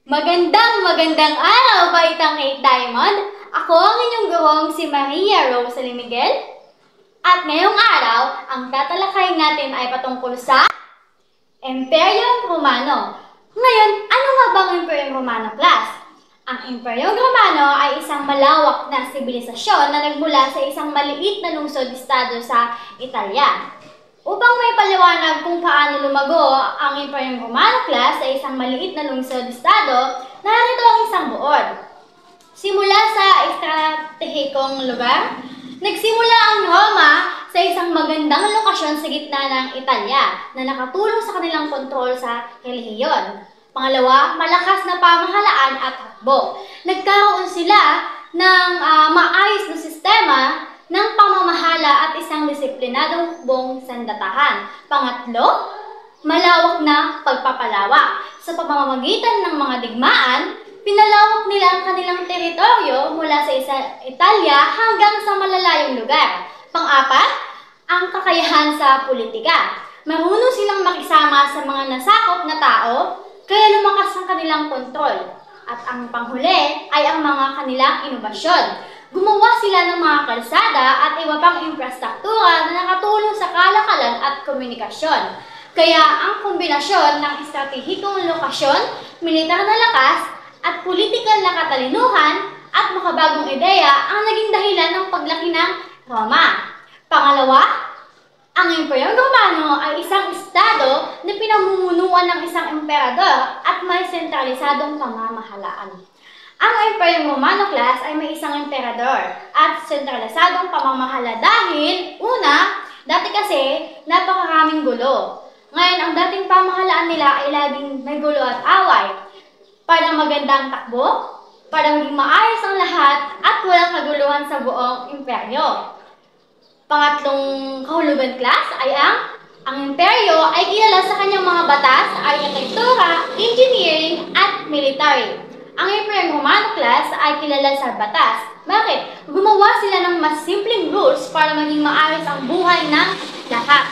Magandang araw, Baitang 8 Diamond! Ako ang inyong gurong si Maria Rosalie Miguel. At ngayong araw, ang tatalakayin natin ay patungkol sa Imperyong Romano. Ngayon, ano nga bang Imperyong Romano, class? Ang Imperyong Romano ay isang malawak na sibilisasyon na nagmula sa isang maliit na lungsod-estado sa Italia. Upang may paliwanag kung paano lumago ang Imperyong Romano, class, sa isang maliit na lungsod-estado, narito ang isang buod. Simula sa estratehikong lugar, nagsimula ang Roma sa isang magandang lokasyon sa gitna ng Italia na nakatulong sa kanilang kontrol sa relihiyon. Pangalawa, malakas na pamahalaan at hakbo. Nagkaroon sila ng maayos na sistema ng pamamahala at isang disiplinadong hukbong sandatahan. Pangatlo, malawak na pagpapalawak. Sa pamamagitan ng mga digmaan, pinalawak nila ang kanilang teritoryo mula sa Italia hanggang sa malalayong lugar. Pang-apat, ang kakayahan sa politika. Marunong silang makisama sa mga nasakop na tao, kaya lumakas ang kanilang kontrol. At ang panghuli ay ang mga kanilang inobasyon. Gumawa sila ng mga kalsada at iba pang infrastruktura na nakatulong sa kalakalan at komunikasyon. Kaya ang kombinasyon ng estratehikong lokasyon, militar na lakas, at politikal na katalinuhan at makabagong ideya ang naging dahilan ng paglaki ng Roma. Pangalawa, ang Imperyong Romano ay isang estado na pinamumunuan ng isang emperador at may sentralisadong pamamahalaan. Ang Imperyong Romano, class, ay may isang emperador at sentralisadong pamamahala dahil, una, dati kasi napakaraming gulo. Ngayon, ang dating pamahalaan nila ay laging may gulo at away. Para magandang takbo, para maging maayos ang lahat at walang kaguluhan sa buong imperyo. Pangatlong kahulugan, class, ay ang imperyo ay kilala sa kanyang mga batas, arkitektura, engineering, at military. Ang Imperyong Romano, class, ay kilala sa batas. Bakit? Gumawa sila ng mas simpleng rules para maging maayos ang buhay ng lahat.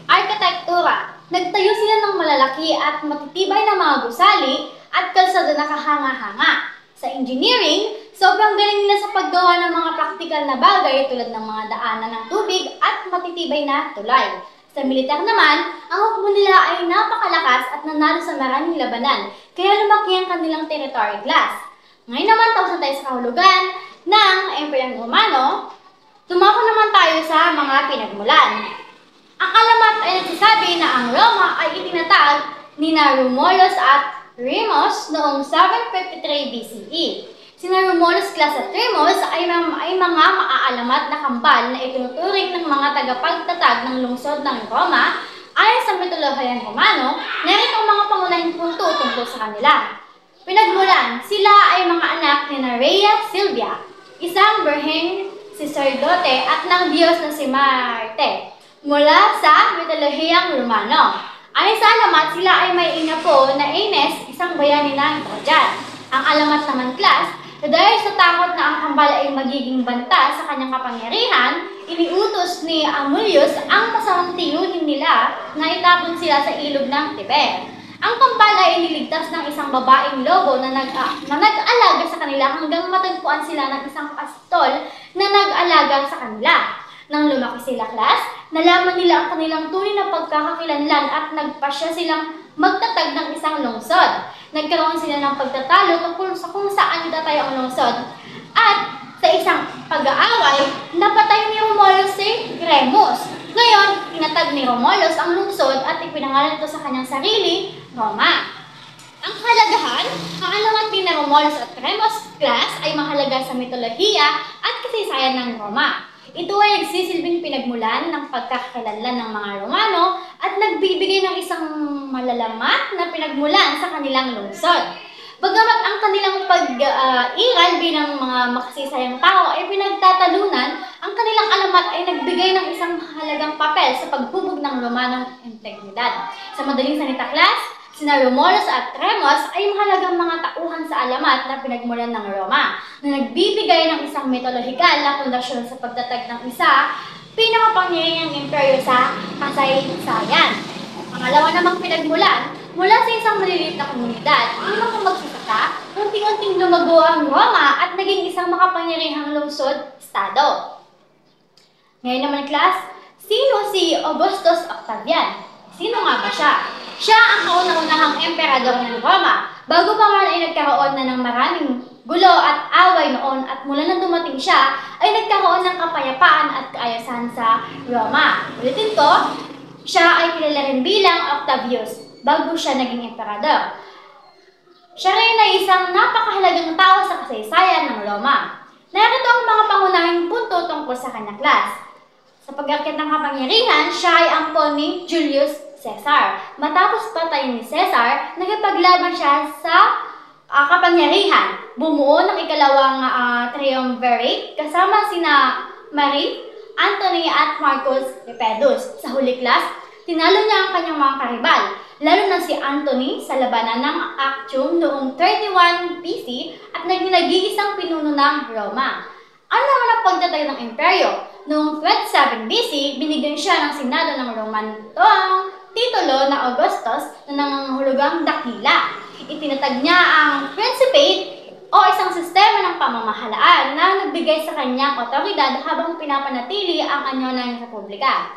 Arkitektura. Nagtayo sila ng malalaki at matitibay na mga gusali at kalsada na kahanga-hanga. Sa engineering, sobrang galing nila sa paggawa ng mga praktikal na bagay tulad ng mga daanan ng tubig at matitibay na tulay. Sa militar naman, ang hukbo nila ay napakalakas at nanalo sa maraming labanan, kaya lumaki ang kanilang territory, class. Ngayon naman, tapos na tayo sa kahulugan ng Imperyong Romano, tumako naman tayo sa mga pinagmulan. Ang alamat ay nagsasabi na ang Roma ay itinatag ni Romulus at Remus noong 753 BCE. Sina Romulus, class, at Remus ay mga maaalamat na kambal na itinuturing ng mga tagapagtatag ng lungsod ng Roma. Ayon sa mitolohiyang Romano, narito ang mga pangunahing punto tungkol sa kanila. Pinagmulan, sila ay mga anak ni Rhea Silvia, isang birheng saserdote at ng Diyos na si Marte, mula sa mitolohiyang Romano. Ayon sa alamat, sila ay may ina po na Ines, isang bayani ng Trojan. Ang alamat naman, class, dahil sa takot na ang kambal ay magiging banta sa kanyang kapangyarihan, iniutos ni Amulius ang masamang tiyuhin nila na itapon sila sa ilog ng Tiber. Ang kambal ay iniligtas ng isang babaeng lobo na nag-alaga sa kanila hanggang matagpuan sila ng isang pastol na nag-alaga sa kanila. Nang lumaki sila, class, nalaman nila ang kanilang tunay na pagkakakilanlan at nagpasya silang magtatag ng isang lungsod. Nagkaroon sila ng pagtatalo tungkol sa kung saan itatayo ang lungsod. At sa isang pag-aaway, napatay ni Romulus si Remus. Ngayon, tinatag ni Romulus ang lungsod at ipinangalan ito sa kanyang sarili, Roma. Ang kahalagahan, ang alamat ni Romulus at Remus, class, ay mahalaga sa mitolohiya at kasaysayan ng Roma. Ito ay nagsisilbing pinagmulan ng pagkakakilanlan ng mga Romano at nagbibigay ng isang malalamat na pinagmulan sa kanilang lungsod. Bagamat ang kanilang pag-iral bilang mga makasisayang tao ay pinagtatalunan, ang kanilang alamat ay nagbigay ng isang mahalagang papel sa paghubog ng Romanong integridad. Sa madaling salita, class, sina Romulus at Remus ay mahalagang mga tauhan sa alamat na pinagmulan ng Roma na nagbibigay ng isang mitolohikal na pundasyon sa pagtatag ng isa pinakapangyarihang imperyo sa kasaysayan. Pangalawa namang pinagmulan, mula sa isang maliliit na komunidad ang mga magsasaka, unti-unting lumago ang Roma at naging isang makapangyarihang lungsod-estado. Ngayon naman, class, sino si Augustus Octavian? Sino nga ba siya? Siya ang kauna-unahang emperador ng Roma. Bago pa man ay nagkaroon na ng maraming gulo at away noon at mula nang dumating siya ay nagkaroon ng kapayapaan at kaayusan sa Roma. Ulitin ko, siya ay kilala rin bilang Octavius bago siya naging emperador. Siya rin ay isang napakahalagang tao sa kasaysayan ng Roma. Narito ang mga pangunahing punto tungkol sa kanyang class. Sa pag-akit ng kapangyarihan, siya ay ampon ni Julius Caesar. Matapos patayin ni Caesar, nakipaglaban siya sa kapangyarihan. Bumuo ng ikalawang triumvirate kasama sina Marie, Antony at Marcus Lepidus. Sa huli, class, tinalo niya ang kanyang mga karibal, lalo na si Antony sa labanan ng Actium noong 31 BC at naging nag-iisang pinuno ng Roma. Ano naman ang pagtatag ng imperyo? Noong 27 BC, binigyan siya ng Senado ng Roman ang titulo na Augustus na nangangahulugang dakila. Itinatag niya ang Principate o isang sistema ng pamamahalaan na nagbigay sa kanyang otoridad habang pinapanatili ang anyo ng republika.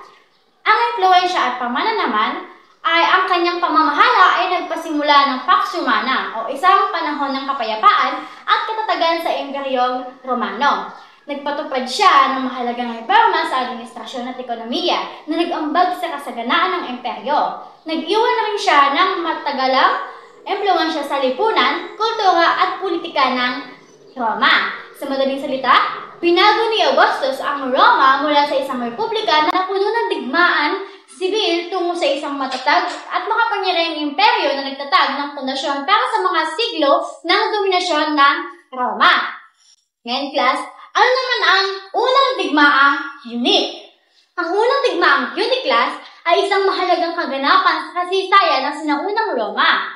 Ang impluwensya at pamana naman ay ang kanyang pamamahala ay nagpasimula ng Pax Romana o isang panahon ng kapayapaan at katatagan sa Imperyong Romano. Nagpatupad siya ng mahalagang reforma sa administrasyon at ekonomiya na nag-ambag sa kasaganaan ng imperyo. Nag-iwan na rin siya ng matagalang impluwensya sa lipunan, kultura at politika ng Roma. Sa madaling salita, binago ni Augustus ang Roma mula sa isang republika na puno ng digmaan sibil tungo sa isang matatag at makapangyarihang imperyo na nagtatag ng pundasyon para sa mga siglo ng dominasyon ng Roma. Ngayon, class, ano naman ang unang digmaang Punic? Ang unang digmaang Punic, class, ay isang mahalagang kaganapan sa kasaysayan ng sinaunang Roma.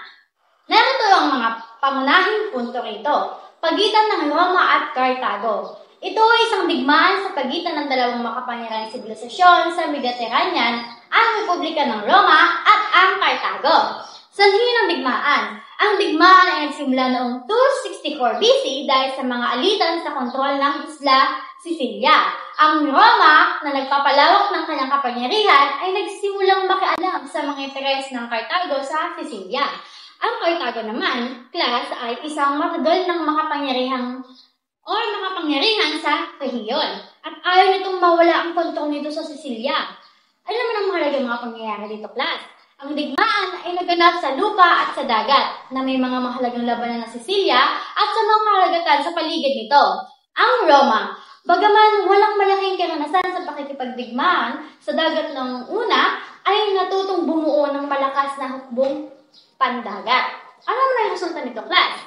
Narito ang mga pangunahing punto rito, pagitan ng Roma at Cartago. Ito ay isang digmaan sa pagitan ng dalawang makapangyarihang sibilisasyon sa Mediterranean, ang Republika ng Roma at ang Cartago. Sanhi ng digmaan. Ang digmaan ay nagsimula noong 264 BC dahil sa mga alitan sa kontrol ng isla Sicilia. Ang Roma, na nagpapalawak ng kanyang kapangyarihan, ay nagsimulang makialam sa mga interes ng Cartago sa Sicilia. Ang Cartago naman, class, ay isang matagal ng makapangyarihan sa rehiyon at ayaw nitong mawala ang kontrol nito sa Sicilia. Alam mo ang mahalagang mga pangyayari dito, class. Ang digmaan ay naganap sa lupa at sa dagat na may mga mahalagang labanan ng Sicilia at sa mga karagatan sa paligid nito. Ang Roma, bagaman walang malaking karanasan sa pakikipagdigmaan sa dagat ng una, ay natutong bumuo ng malakas na hukbong pandagat. Ano naman ang resulta nito, class?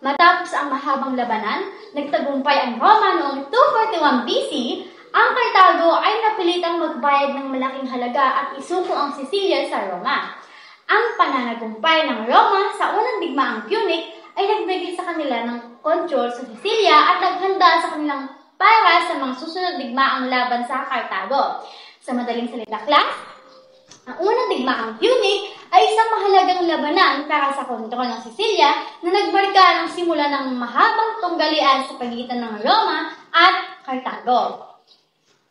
Matapos ang mahabang labanan, nagtagumpay ang Roma noong 241 BC. Ang Cartago ay napilitang magbayad ng malaking halaga at isuko ang Sicilia sa Roma. Ang pananagumpay ng Roma sa unang digmaang Punic ay nagbigay sa kanila ng kontrol sa Sicilia at naghanda sa kanilang para sa mga susunod digmaang laban sa Cartago. Sa madaling salita, class, ang unang digmaang Punic ay isang mahalagang labanan para sa kontrol ng Sicilia na nagmarka ng simula ng mahabang tunggalian sa pagitan ng Roma at Cartago.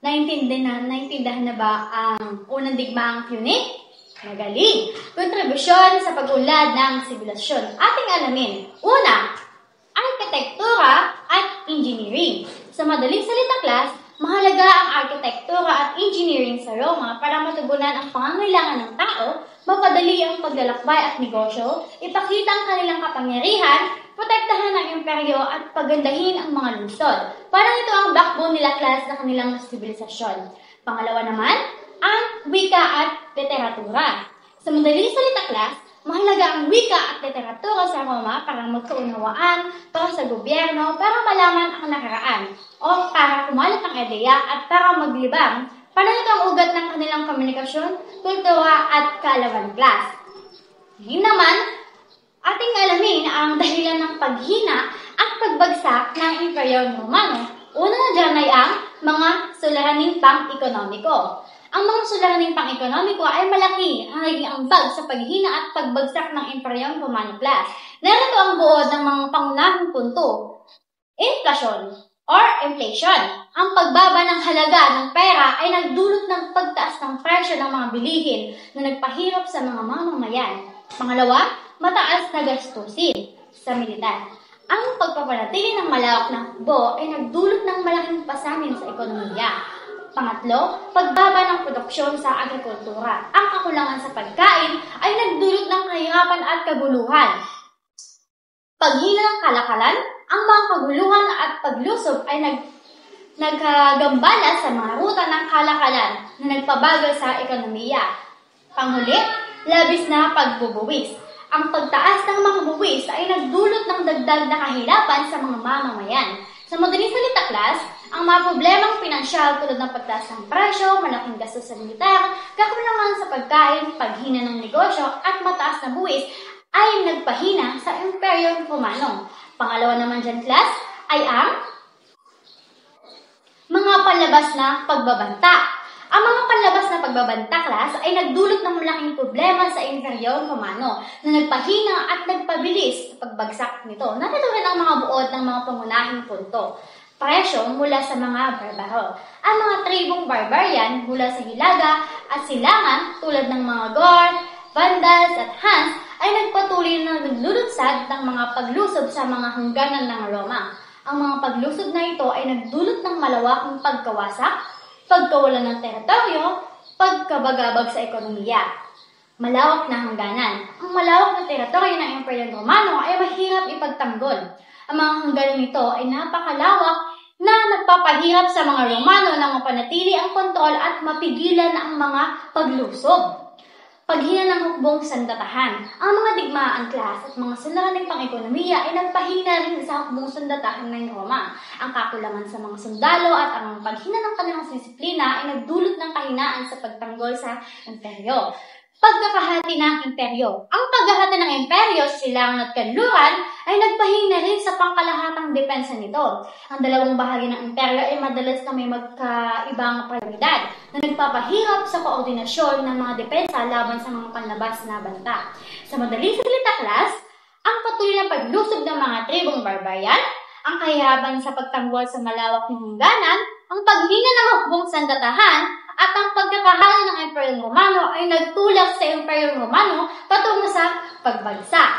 Naintindihan na ba ang unang digmaang Punic? Magaling! Kontribusyon sa pag-unlad ng sibilisasyon. Ating alamin. Una, arkitektura at engineering. Sa madaling salita, class, mahalaga ang arkitektura at engineering sa Roma para matugunan ang pangangailangan ng tao, mapadali ang paglalakbay at negosyo, ipakita ang kanilang kapangyarihan, protektahan ang imperyo at pagandahin ang mga lungsod. Parang ito ang backbone nila, class, na kanilang sibilisasyon. Pangalawa naman, ang wika at literatura. Sa madaling salita, class, mahalaga ang wika at literatura sa Roma para magkaunawaan, para sa gobyerno, para malaman ang nakaraan, o para kumalat ang ideya at para maglibang. Parang ito ang ugat ng kanilang komunikasyon, kultura at kaalaman, class. Ngayon naman, ating alamin ang dahilan ng paghina at pagbagsak ng Imperyong Romano. Una na dyan ay ang mga suliraning pang-ekonomiko. Ang mga suliraning pang-ekonomiko ay malaki ang naging ambag sa paghina at pagbagsak ng Imperyong Romano class. Narito ang buod ng mga pangunahing punto. Inflation or inflation. Ang pagbaba ng halaga ng pera ay nagdulot ng pagtaas ng presyo ng mga bilihin na nagpahirap sa mga mamamayan. Pangalawa, mataas na gastusin sa militar. Ang pagpapanatili ng malawak na hukbo ay nagdulot ng malaking pasanin sa ekonomiya. Pangatlo, pagbaba ng produksyon sa agrikultura. Ang kakulangan sa pagkain ay nagdulot ng kahirapan at kaguluhan. Paghina ng kalakalan, ang mga kaguluhan at paglusob ay nagkagambala sa mga ruta ng kalakalan na nagpabagal sa ekonomiya. Panghuli, labis na pagbubuwis. Ang pagtaas ng mga buwis ay nagdulot ng dagdag na kahirapan sa mga mamamayan. Sa madaling salita, class, ang mga problemang pinansyal tulad ng pagtaas ng presyo, malaking gastos sa militar, kakulangan sa pagkain, paghina ng negosyo, at mataas na buwis ay nagpahina sa Imperyong Romano. Pangalawa naman dyan, class, ay ang mga panlabas na pagbabanta. Ang mga panlabas na pagbabanta, class, ay nagdulot ng malaking problema sa Imperyong Romano na nagpahina at nagpabilis sa pagbagsak nito. Narito rin ang mga buod ng mga pangunahing punto. Presyo mula sa mga barbaro. Ang mga tribong barbarian mula sa Hilaga at Silangan tulad ng mga Goth, Vandals at Huns ay nagpatuloy na naglulutsad ng mga paglusob sa mga hangganan ng Roma. Ang mga paglusob na ito ay nagdulot ng malawakang pagkawasak, pagkawalan ng teritoryo, pagkabagabag sa ekonomiya. Malawak na hangganan. Ang malawak na teritoryo ng Imperyong Romano ay mahirap ipagtanggol. Ang mga hangganan nito ay napakalawak na nagpapahirap sa mga Romano na mapanatili ang kontrol at mapigilan ang mga paglusob. Paghina ng hukbong sandatahan. Ang mga digmaan, class, at mga suliraning pang-ekonomiya ay nagpahina rin sa hukbong sandatahan ng Roma. Ang kakulangan sa mga sundalo at ang paghina ng kanilang disiplina ay nagdulot ng kahinaan sa pagtanggol sa imperyo. Pagkakahati ng imperyo. Ang paghahati ng imperyo sa Silangan at Kanluran ay nagpahina rin sa pangkalahatang depensa nito. Ang dalawang bahagi ng imperyo ay madalas na may magkaibang prioridad na nagpapahirap sa koordinasyon ng mga depensa laban sa mga panlabas na banta. Sa madaling salita, class, ang patuloy na paglusob ng mga tribong barbarian, ang kahirapan sa pagtanggol sa malawak ng hangganan, ang paghina ng hukbong sandatahan, at ang pagkakahalo ng Imperyong Romano ay nagtulak sa Imperyong Romano patungo sa pagbagsak.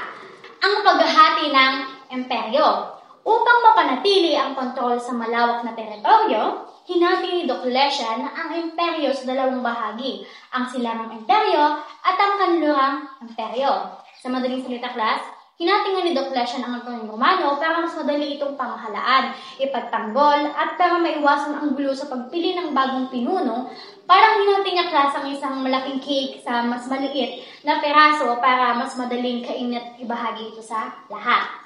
Ang paghahati ng imperyo. Upang mapanatili ang kontrol sa malawak na teritoryo, hinati ni Diocletian ang imperyo sa dalawang bahagi, ang Silangang Imperyo at ang Kanlurang Imperyo. Sa madaling salita, class, hinati nga ni Diocletian ang Imperyong Romano para mas madali itong pamahalaan, ipagtanggol, at para maiwasan ang gulo sa pagpili ng bagong pinuno. Parang hinati niya, class, ang isang malaking cake sa mas maliit na peraso para mas madaling kainin at ibahagi ito sa lahat.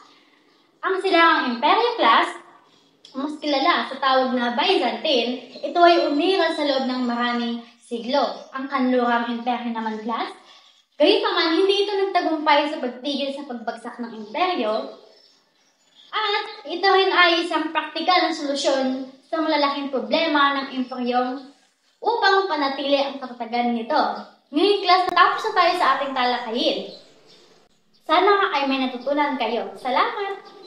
Ang Silangang Imperyo, class, mas kilala sa tawag na Byzantine, ito ay umiral sa loob ng maraming siglo. Ang Kanlurang Imperyo naman, class, gayunpaman, hindi ito nagtagumpay sa pagtigil sa pagbagsak ng imperyo, at ito rin ay isang praktikal na solusyon sa malalaking problema ng imperyong upang panatili ang katatagan nito. Ngayon, class, natapos na tayo sa ating talakayin. Sana ay may natutunan kayo. Salamat!